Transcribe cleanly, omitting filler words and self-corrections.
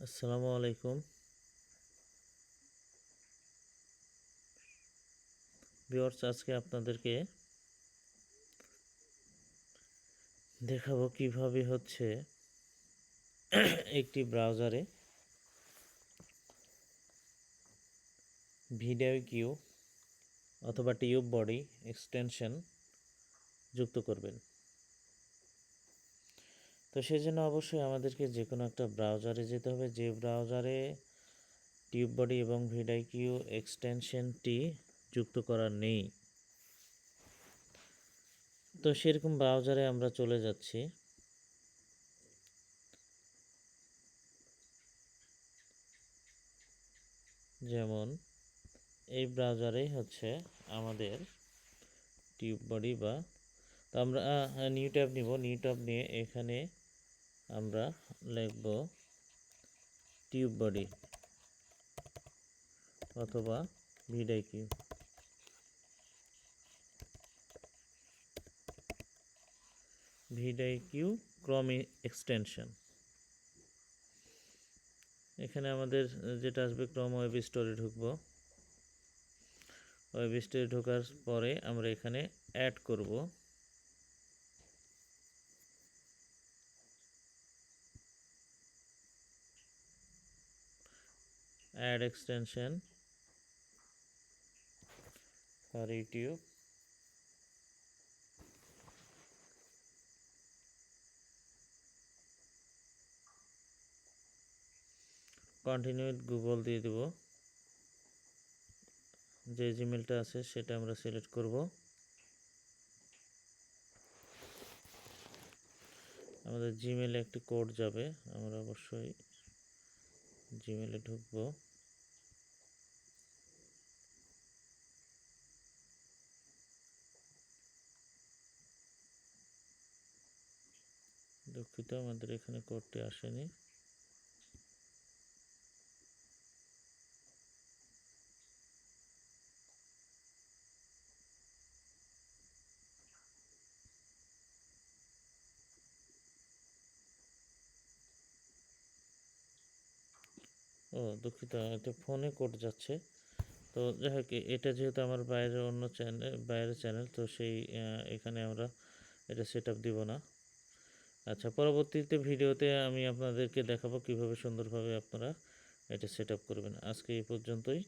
আসসালামু আলাইকুম ভিউয়ার্স, আজকে আপনাদেরকে দেখাবো কিভাবে একটি ব্রাউজারে ভিডিও কিউ অথবা টিউব বডি এক্সটেনশন যুক্ত করবেন। তো সেজন্য অবশ্যই আমাদেরকে যে কোনো একটা ব্রাউজারে যেতে হবে, যে ব্রাউজারে টিউব বডি এবং ভিডিও কিউ এক্সটেনশনটি যুক্ত করা নেই। তো সেরকম ব্রাউজারে আমরা চলে যাচ্ছি। যেমন এই ব্রাউজারেই আমাদের টিউব বডি তো আমরা নিউ ট্যাব নিব। নিউ ট্যাব নিয়ে এখানে আমরা লিখব টিউব বডি অথবা ভিডিও কিউ ক্রম এক্সটেনশন। এখানে আমাদের যেটা আসবে ক্রম ওয়েব স্টোরে ঢুকব। ওয়েব স্টোরে ঢোকার পরে আমরা এখানে অ্যাড করব। Add extension for YouTube. Continue with Google দিয়ে দেব। যে জিমেলটা আছে সেটা আমরা সিলেক্ট করব। আমাদের জিমেলে একটি কোড যাবে, আমরা অবশ্যই জিমেলে ঢুকব। দুঃখিত, আমাদের এখানে কোডটি আসেনি। দুঃখিত, এটা ফোনে কোড যাচ্ছে। তো যাই হোক, এটা যেহেতু আমার বাইরের অন্য বাইরের চ্যানেল, তো এখানে আমরা এটা সেট আপ দিব না। আচ্ছা, পরবর্তীতে ভিডিওতে আমি আপনাদেরকে দেখাবো কিভাবে সুন্দরভাবে আপনারা এটা সেট আপ করবেন। আজকে এই পর্যন্তই।